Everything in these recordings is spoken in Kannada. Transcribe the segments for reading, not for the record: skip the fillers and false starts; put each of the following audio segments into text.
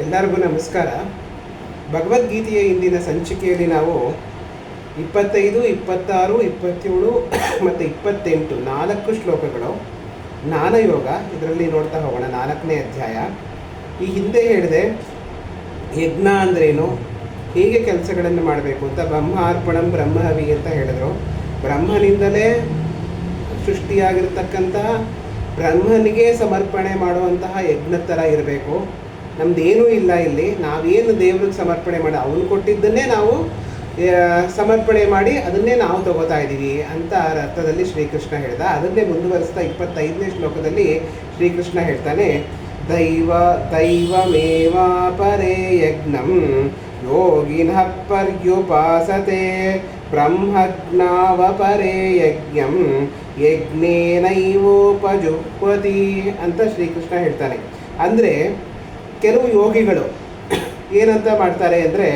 ಎಲ್ಲರಿಗೂ ನಮಸ್ಕಾರ. ಭಗವದ್ಗೀತೆಯ ಇಂದಿನ ಸಂಚಿಕೆಯಲ್ಲಿ ನಾವು 25, 26, 27 ಮತ್ತು 28 4 ಶ್ಲೋಕಗಳು ಜ್ಞಾನಯೋಗ ಇದರಲ್ಲಿ ನೋಡ್ತಾ ಹೋಗೋಣ. 4ನೇ ಅಧ್ಯಾಯ. ಈ ಹಿಂದೆ ಹೇಳಿದೆ ಯಜ್ಞ ಅಂದ್ರೇನು, ಹೇಗೆ ಕೆಲಸಗಳನ್ನು ಮಾಡಬೇಕು ಅಂತ. ಬ್ರಹ್ಮಾರ್ಪಣಂ ಬ್ರಹ್ಮಹವಿ ಅಂತ ಹೇಳಿದ್ರು. ಬ್ರಹ್ಮನಿಂದಲೇ ಸೃಷ್ಟಿಯಾಗಿರ್ತಕ್ಕಂತಹ ಬ್ರಹ್ಮನಿಗೆ ಸಮರ್ಪಣೆ ಮಾಡುವಂತಹ ಯಜ್ಞದ ಥರ ಇರಬೇಕು. ನಮ್ಮದೇನೂ ಇಲ್ಲ ಇಲ್ಲಿ. ನಾವೇನು ದೇವ್ರಿಗೆ ಸಮರ್ಪಣೆ ಮಾಡಿ ಅವನು ಕೊಟ್ಟಿದ್ದನ್ನೇ ನಾವು ಸಮರ್ಪಣೆ ಮಾಡಿ ಅದನ್ನೇ ನಾವು ತಗೋತಾ ಇದ್ದೀವಿ ಅಂತ ಅರ್ಥದಲ್ಲಿ ಶ್ರೀಕೃಷ್ಣ ಹೇಳ್ದ. ಅದನ್ನೇ ಮುಂದುವರಿಸ್ತಾ 25ನೇ ಶ್ಲೋಕದಲ್ಲಿ ಶ್ರೀಕೃಷ್ಣ ಹೇಳ್ತಾನೆ, ದೈವಮೇವಾಪರೇ ಯಜ್ಞಂ ಯೋಗಿನಃ ಪರ್ಯುಪಾಸತೆ ಬ್ರಹ್ಮಜ್ಞಾವಪರೇ ಯಜ್ಞಂ ಯಜ್ಞೇನೈವೋಪಜುಹ್ವತಿ ಅಂತ ಶ್ರೀಕೃಷ್ಣ ಹೇಳ್ತಾನೆ. ಅಂದರೆ ಕೆಲವು ಯೋಗಿಗಳು ಏನಂತ ಮಾಡ್ತಾರೆ ಅಂದರೆ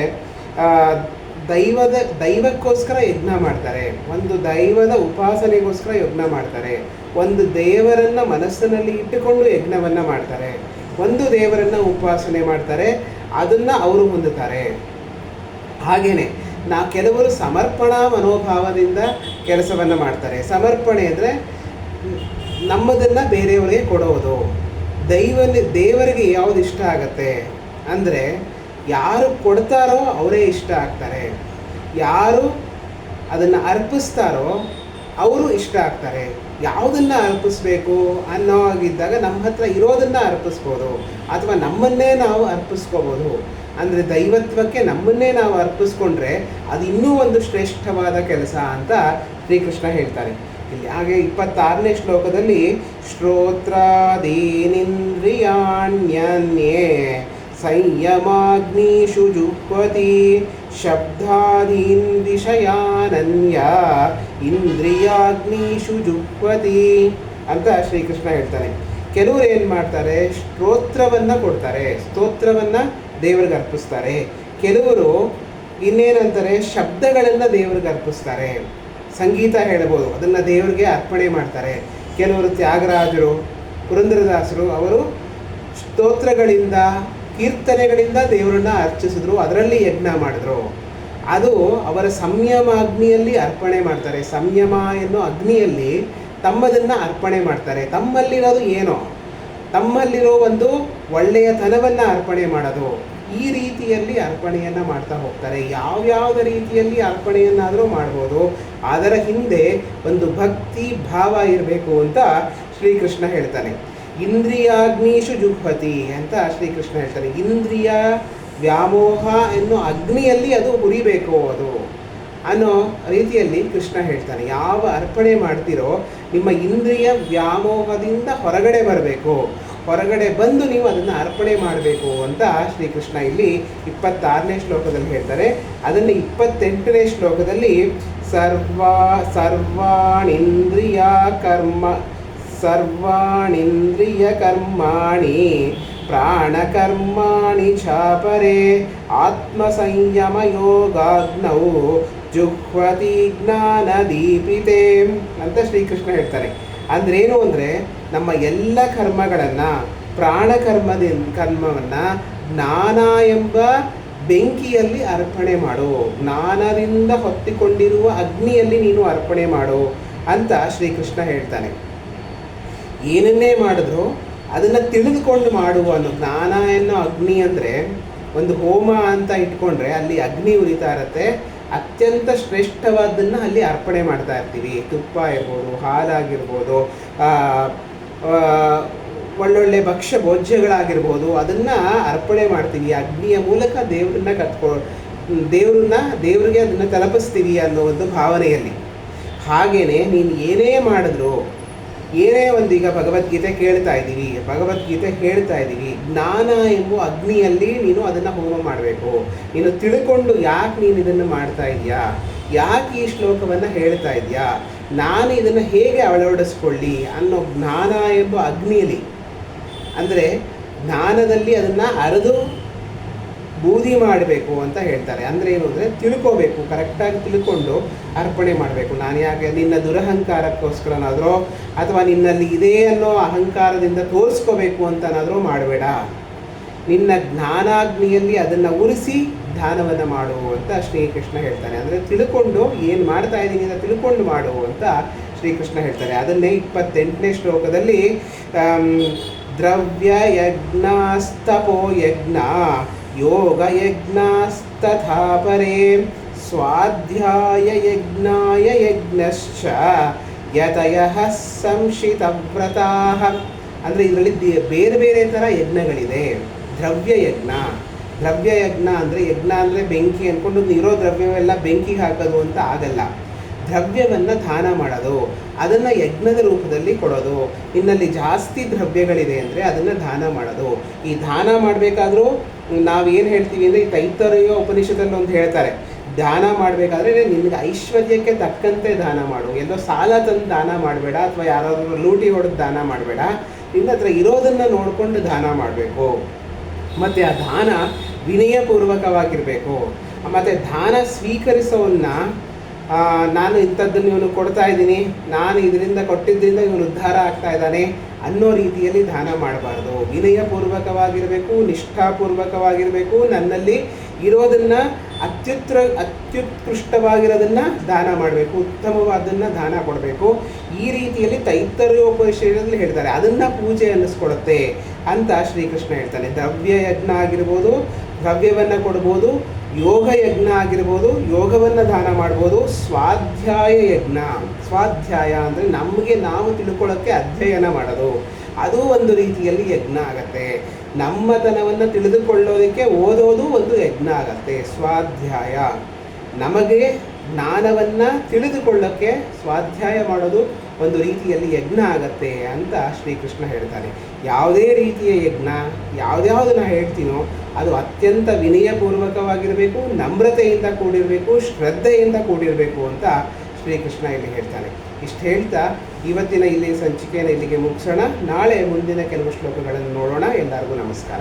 ದೈವಕ್ಕೋಸ್ಕರ ಯಜ್ಞ ಮಾಡ್ತಾರೆ, ಒಂದು ದೈವದ ಉಪಾಸನೆಗೋಸ್ಕರ ಯಜ್ಞ ಮಾಡ್ತಾರೆ, ಒಂದು ದೇವರನ್ನು ಮನಸ್ಸಿನಲ್ಲಿ ಇಟ್ಟುಕೊಂಡು ಯಜ್ಞವನ್ನು ಮಾಡ್ತಾರೆ, ಒಂದು ದೇವರನ್ನು ಉಪಾಸನೆ ಮಾಡ್ತಾರೆ, ಅದನ್ನು ಅವರು ಹೊಂದುತ್ತಾರೆ. ಹಾಗೆಯೇ ಕೆಲವರು ಸಮರ್ಪಣಾ ಮನೋಭಾವದಿಂದ ಕೆಲಸವನ್ನು ಮಾಡ್ತಾರೆ. ಸಮರ್ಪಣೆ ಅಂದರೆ ನಮ್ಮದನ್ನು ಬೇರೆಯವರಿಗೆ ಕೊಡೋದು. ದೇವರಿಗೆ ಯಾವುದು ಇಷ್ಟ ಆಗುತ್ತೆ ಅಂದರೆ ಯಾರು ಕೊಡ್ತಾರೋ ಅವರೇ ಇಷ್ಟ ಆಗ್ತಾರೆ, ಯಾರು ಅದನ್ನು ಅರ್ಪಿಸ್ತಾರೋ ಅವರು ಇಷ್ಟ ಆಗ್ತಾರೆ. ಯಾವುದನ್ನು ಅರ್ಪಿಸ್ಬೇಕು ಅನ್ನೋ ಆಗಿದ್ದಾಗ ನಮ್ಮ ಹತ್ರ ಇರೋದನ್ನು ಅರ್ಪಿಸ್ಬೋದು ಅಥವಾ ನಮ್ಮನ್ನೇ ನಾವು ಅರ್ಪಿಸ್ಕೋಬೋದು. ಅಂದರೆ ದೈವತ್ವಕ್ಕೆ ನಮ್ಮನ್ನೇ ನಾವು ಅರ್ಪಿಸ್ಕೊಂಡ್ರೆ ಅದು ಇನ್ನೂ ಒಂದು ಶ್ರೇಷ್ಠವಾದ ಕೆಲಸ ಅಂತ ಶ್ರೀಕೃಷ್ಣ ಹೇಳ್ತಾರೆ ಇಲ್ಲಿ. ಹಾಗೆ 26ನೇ ಶ್ಲೋಕದಲ್ಲಿ ಶ್ರೋತ್ರಾದೀನಿಂದ್ರಿಯಾಣ್ಯನ್ಯೇ ಸಂಯಮಾಗ್ನಿಷು ಜುಹ್ವತಿ ಶಬ್ದಾದೀನ್ ವಿಷಯಾನನ್ಯ ಇಂದ್ರಿಯಾಗ್ನಿಷು ಜುಹ್ವತಿ ಅಂತ ಶ್ರೀಕೃಷ್ಣ ಹೇಳ್ತಾನೆ. ಕೆಲವರು ಏನು ಮಾಡ್ತಾರೆ, ಸ್ತೋತ್ರವನ್ನು ಕೊಡ್ತಾರೆ, ಸ್ತೋತ್ರವನ್ನು ದೇವರಿಗೆ ಅರ್ಪಿಸ್ತಾರೆ. ಕೆಲವರು ಇನ್ನೇನಂತಾರೆ, ಶಬ್ದಗಳನ್ನು ದೇವರಿಗೆ ಅರ್ಪಿಸ್ತಾರೆ. ಸಂಗೀತ ಹೇಳ್ಬೋದು, ಅದನ್ನು ದೇವರಿಗೆ ಅರ್ಪಣೆ ಮಾಡ್ತಾರೆ. ಕೆಲವರು ತ್ಯಾಗರಾಜರು, ಪುರಂದರದಾಸರು ಅವರು ಸ್ತೋತ್ರಗಳಿಂದ ಕೀರ್ತನೆಗಳಿಂದ ದೇವರನ್ನ ಅರ್ಚಿಸಿದ್ರು, ಅದರಲ್ಲಿ ಯಜ್ಞ ಮಾಡಿದ್ರು. ಅದು ಅವರ ಸಂಯಮಾಗ್ನಿಯಲ್ಲಿ ಅರ್ಪಣೆ ಮಾಡ್ತಾರೆ. ಸಂಯಮ ಎನ್ನೋ ಅಗ್ನಿಯಲ್ಲಿ ತಮ್ಮದನ್ನು ಅರ್ಪಣೆ ಮಾಡ್ತಾರೆ. ತಮ್ಮಲ್ಲಿರೋದು ಏನೋ, ತಮ್ಮಲ್ಲಿರೋ ಒಂದು ಒಳ್ಳೆಯತನವನ್ನು ಅರ್ಪಣೆ ಮಾಡೋದು. ಈ ರೀತಿಯಲ್ಲಿ ಅರ್ಪಣೆಯನ್ನು ಮಾಡ್ತಾ ಹೋಗ್ತಾರೆ. ಯಾವ್ಯಾವುದ ರೀತಿಯಲ್ಲಿ ಅರ್ಪಣೆಯನ್ನಾದರೂ ಮಾಡ್ಬೋದು, ಅದರ ಹಿಂದೆ ಒಂದು ಭಕ್ತಿ ಭಾವ ಇರಬೇಕು ಅಂತ ಶ್ರೀಕೃಷ್ಣ ಹೇಳ್ತಾನೆ. ಇಂದ್ರಿಯಾಗ್ನಿಷು ಜುಹ್ವತಿ ಅಂತ ಶ್ರೀಕೃಷ್ಣ ಹೇಳ್ತಾನೆ. ಇಂದ್ರಿಯ ವ್ಯಾಮೋಹ ಎನ್ನೋ ಅಗ್ನಿಯಲ್ಲಿ ಅದು ಉರಿಬೇಕು ಅದು ಅನ್ನೋ ರೀತಿಯಲ್ಲಿ ಕೃಷ್ಣ ಹೇಳ್ತಾನೆ. ಯಾವ ಅರ್ಪಣೆ ಮಾಡ್ತೀರೋ ನಿಮ್ಮ ಇಂದ್ರಿಯ ವ್ಯಾಮೋಹದಿಂದ ಹೊರಗಡೆ ಬರಬೇಕು, ಹೊರಗಡೆ ಬಂದು ನೀವು ಅದನ್ನು ಅರ್ಪಣೆ ಮಾಡಬೇಕು ಅಂತ ಶ್ರೀಕೃಷ್ಣ ಇಲ್ಲಿ 26ನೇ ಶ್ಲೋಕದಲ್ಲಿ ಹೇಳ್ತಾರೆ. ಅದನ್ನು 28ನೇ ಶ್ಲೋಕದಲ್ಲಿ ಸರ್ವಾಣಿಂದ್ರಿಯ ಕರ್ಮಾಣಿ ಪ್ರಾಣಕರ್ಮಾಣಿ ಚಾಪರೆ ಆತ್ಮಸಂಯಮ ಯೋಗಾಗ್ನೌ ಜುಹ್ವತಿ ಜ್ಞಾನದೀಪಿತೆ ಅಂತ ಶ್ರೀಕೃಷ್ಣ ಹೇಳ್ತಾರೆ. ಅಂದ್ರೇನು ಅಂದರೆ ನಮ್ಮ ಎಲ್ಲ ಕರ್ಮಗಳನ್ನು, ಕರ್ಮವನ್ನು ಜ್ಞಾನ ಎಂಬ ಬೆಂಕಿಯಲ್ಲಿ ಅರ್ಪಣೆ ಮಾಡು, ಜ್ಞಾನದಿಂದ ಹೊತ್ತಿಕೊಂಡಿರುವ ಅಗ್ನಿಯಲ್ಲಿ ನೀನು ಅರ್ಪಣೆ ಮಾಡು ಅಂತ ಶ್ರೀಕೃಷ್ಣ ಹೇಳ್ತಾನೆ. ಏನನ್ನೇ ಮಾಡಿದ್ರು ಅದನ್ನು ತಿಳಿದುಕೊಂಡು ಮಾಡುವ ಅನ್ನೋ ಜ್ಞಾನ ಎನ್ನೋ ಅಗ್ನಿ. ಅಂದರೆ ಒಂದು ಹೋಮ ಅಂತ ಇಟ್ಕೊಂಡ್ರೆ ಅಲ್ಲಿ ಅಗ್ನಿ ಉರಿತಾ ಇರುತ್ತೆ, ಅತ್ಯಂತ ಶ್ರೇಷ್ಠವಾದನ್ನು ಅಲ್ಲಿ ಅರ್ಪಣೆ ಮಾಡ್ತಾ ಇರ್ತೀವಿ. ತುಪ್ಪ ಇರ್ಬೋದು, ಹಾಲಾಗಿರ್ಬೋದು, ಒಳ್ಳೊಳ್ಳೆ ಭಕ್ಷ್ಯ ಭೋಜ್ಯಗಳಾಗಿರ್ಬೋದು, ಅದನ್ನು ಅರ್ಪಣೆ ಮಾಡ್ತೀವಿ. ಅಗ್ನಿಯ ಮೂಲಕ ದೇವರಿಗೆ ಅದನ್ನು ತಲುಪಿಸ್ತೀವಿ ಅನ್ನೋ ಒಂದು ಭಾವನೆಯಲ್ಲಿ. ಹಾಗೆಯೇ ನೀನು ಏನೇ ಮಾಡಿದ್ರು, ಏನೇ ಒಂದು, ಈಗ ಭಗವದ್ಗೀತೆ ಕೇಳ್ತಾ ಇದ್ದೀವಿ, ಭಗವದ್ಗೀತೆ ಹೇಳ್ತಾ ಇದ್ದೀವಿ, ಜ್ಞಾನ ಎಂಬ ಅಗ್ನಿಯಲ್ಲಿ ನೀನು ಅದನ್ನು ಹೋಮ ಮಾಡಬೇಕು. ನೀನು ತಿಳ್ಕೊಂಡು ಯಾಕೆ ನೀನು ಇದನ್ನು ಮಾಡ್ತಾ ಇದೆಯಾ, ಯಾಕೆ ಈ ಶ್ಲೋಕವನ್ನು ಹೇಳ್ತಾ ಇದೆಯಾ, ನಾನು ಇದನ್ನು ಹೇಗೆ ಅಳವಡಿಸ್ಕೊಳ್ಳಿ ಅನ್ನೋ ಜ್ಞಾನ ಎಂಬ ಅಗ್ನಿಯಲ್ಲಿ, ಅಂದರೆ ಜ್ಞಾನದಲ್ಲಿ ಅದನ್ನು ಅರೆದು ಬೂದಿ ಮಾಡಬೇಕು ಅಂತ ಹೇಳ್ತಾರೆ. ಅಂದರೆ ಏನು ಅಂದರೆ ತಿಳ್ಕೋಬೇಕು, ಕರೆಕ್ಟಾಗಿ ತಿಳ್ಕೊಂಡು ಅರ್ಪಣೆ ಮಾಡಬೇಕು. ನಾನು ಯಾಕೆ ನಿನ್ನ ದುರಹಂಕಾರಕ್ಕೋಸ್ಕರನಾದರೂ ಅಥವಾ ನಿನ್ನಲ್ಲಿ ಇದೆ ಅನ್ನೋ ಅಹಂಕಾರದಿಂದ ತೋರಿಸ್ಕೋಬೇಕು ಅಂತನಾದರೂ ಮಾಡಬೇಡ. ನಿನ್ನ ಜ್ಞಾನಾಗ್ನಿಯಲ್ಲಿ ಅದನ್ನು ಉರಿಸಿ ಧ್ಯಾನವನ್ನು ಮಾಡು ಅಂತ ಶ್ರೀಕೃಷ್ಣ ಹೇಳ್ತಾನೆ. ಅಂದರೆ ತಿಳ್ಕೊಂಡು ಏನು ಮಾಡ್ತಾ ಇದ್ದೀನಿ ಅಂತ ತಿಳ್ಕೊಂಡು ಮಾಡು ಅಂತ ಶ್ರೀಕೃಷ್ಣ ಹೇಳ್ತಾರೆ. ಅದನ್ನೇ 28ನೇ ಶ್ಲೋಕದಲ್ಲಿ ದ್ರವ್ಯ ಯಜ್ಞಸ್ತಪೋ ಯಜ್ಞ ಯೋಗ ಯಜ್ಞಸ್ತಥಾ ಪರೇ ಸ್ವಾಧ್ಯಾಯ ಯಜ್ಞಾಯ ಯಜ್ಞಶ್ಚ ಯತಯಃ ಸಂಶಿತವ್ರತಾಃ. ಅಂದರೆ ಇದರಲ್ಲಿ ಬೇರೆ ಬೇರೆ ಥರ ಯಜ್ಞಗಳಿದೆ. ದ್ರವ್ಯ ಯಜ್ಞ ಅಂದರೆ ಯಜ್ಞ ಅಂದರೆ ಬೆಂಕಿ ಅಂದ್ಕೊಂಡು ಇರೋ ದ್ರವ್ಯವೆಲ್ಲ ಬೆಂಕಿಗೆ ಹಾಕೋದು ಅಂತ ಆಗಲ್ಲ. ದ್ರವ್ಯವನ್ನು ದಾನ ಮಾಡೋದು, ಅದನ್ನು ಯಜ್ಞದ ರೂಪದಲ್ಲಿ ಕೊಡೋದು. ಇನ್ನಲ್ಲಿ ಜಾಸ್ತಿ ದ್ರವ್ಯಗಳಿದೆ ಅಂದರೆ ಅದನ್ನು ದಾನ ಮಾಡೋದು. ಈ ದಾನ ಮಾಡಬೇಕಾದ್ರೂ ನಾವೇನು ಹೇಳ್ತೀವಿ ಅಂದರೆ, ಈ ತೈತ್ತರೀಯ ಉಪನಿಷತ್ತಲ್ಲಿ ಒಂದು ಹೇಳ್ತಾರೆ, ದಾನ ಮಾಡಬೇಕಾದ್ರೆ ನಿನಗೆ ಐಶ್ವರ್ಯಕ್ಕೆ ತಕ್ಕಂತೆ ದಾನ ಮಾಡು. ಎಲ್ಲೋ ಸಾಲ ತಂದು ದಾನ ಮಾಡಬೇಡ, ಅಥವಾ ಯಾರಾದರೂ ಲೂಟಿ ಹೊಡೆದು ದಾನ ಮಾಡಬೇಡ. ನಿನ್ನ ಹತ್ರ ಇರೋದನ್ನು ನೋಡಿಕೊಂಡು ದಾನ ಮಾಡಬೇಕು. ಮತ್ತು ಆ ದಾನ ವಿನಯಪೂರ್ವಕವಾಗಿರಬೇಕು. ಮತ್ತು ದಾನ ಸ್ವೀಕರಿಸೋನ್ನ ನಾನು ಇಂಥದ್ದನ್ನು ಇವನು ಕೊಡ್ತಾ ಇದ್ದೀನಿ, ನಾನು ಇದರಿಂದ ಕೊಟ್ಟಿದ್ದರಿಂದ ಇವನು ಉದ್ಧಾರ ಆಗ್ತಾ ಇದ್ದಾನೆ ಅನ್ನೋ ರೀತಿಯಲ್ಲಿ ದಾನ ಮಾಡಬಾರ್ದು. ವಿನಯಪೂರ್ವಕವಾಗಿರಬೇಕು, ನಿಷ್ಠಾಪೂರ್ವಕವಾಗಿರಬೇಕು. ನನ್ನಲ್ಲಿ ಇರೋದನ್ನು ಅತ್ಯುತ್ಕೃಷ್ಟವಾಗಿರೋದನ್ನು ದಾನ ಮಾಡಬೇಕು, ಉತ್ತಮವಾದನ್ನು ದಾನ ಕೊಡಬೇಕು. ಈ ರೀತಿಯಲ್ಲಿ ತೈತ್ತರೀಯೋಪನಿಷತ್ತಲ್ಲಿ ಹೇಳ್ತಾರೆ. ಅದನ್ನು ಪೂಜೆ ಅನ್ನಿಸ್ಕೊಡುತ್ತೆ ಅಂತ ಶ್ರೀಕೃಷ್ಣ ಹೇಳ್ತಾನೆ. ದ್ರವ್ಯ ಯಜ್ಞ ಆಗಿರ್ಬೋದು, ದ್ರವ್ಯವನ್ನು ಕೊಡ್ಬೋದು. ಯೋಗ ಯಜ್ಞ ಆಗಿರ್ಬೋದು, ಯೋಗವನ್ನು ದಾನ ಮಾಡ್ಬೋದು. ಸ್ವಾಧ್ಯಾಯ ಯಜ್ಞ, ಸ್ವಾಧ್ಯಾಯ ಅಂದರೆ ನಮಗೆ ನಾವು ತಿಳ್ಕೊಳ್ಳೋಕ್ಕೆ ಅಧ್ಯಯನ ಮಾಡೋದು, ಅದು ಒಂದು ರೀತಿಯಲ್ಲಿ ಯಜ್ಞ ಆಗತ್ತೆ. ನಮ್ಮತನವನ್ನು ತಿಳಿದುಕೊಳ್ಳೋದಕ್ಕೆ ಓದೋದು ಒಂದು ಯಜ್ಞ ಆಗತ್ತೆ. ಸ್ವಾಧ್ಯಾಯ, ನಮಗೆ ಜ್ಞಾನವನ್ನು ತಿಳಿದುಕೊಳ್ಳೋಕ್ಕೆ ಸ್ವಾಧ್ಯಾಯ ಮಾಡೋದು ಒಂದು ರೀತಿಯಲ್ಲಿ ಯಜ್ಞ ಆಗತ್ತೆ ಅಂತ ಶ್ರೀಕೃಷ್ಣ ಹೇಳ್ತಾನೆ. ಯಾವುದೇ ರೀತಿಯ ಯಜ್ಞ ಯಾವುದ್ಯಾವುದು ಹೇಳ್ತೀನೋ ಅದು ಅತ್ಯಂತ ವಿನಯಪೂರ್ವಕವಾಗಿರಬೇಕು, ನಮ್ರತೆಯಿಂದ ಕೂಡಿರಬೇಕು, ಶ್ರದ್ಧೆಯಿಂದ ಕೂಡಿರಬೇಕು ಅಂತ ಶ್ರೀಕೃಷ್ಣ ಇಲ್ಲಿ ಹೇಳ್ತಾನೆ. ಇಷ್ಟು ಹೇಳ್ತಾ ಇವತ್ತಿನ ಇಲ್ಲಿ ಸಂಚಿಕೆಯನ್ನು ಇಲ್ಲಿಗೆ ಮುಗಿಸೋಣ. ನಾಳೆ ಮುಂದಿನ ಕೆಲವು ಶ್ಲೋಕಗಳನ್ನು ನೋಡೋಣ. ಎಲ್ಲರಿಗೂ ನಮಸ್ಕಾರ.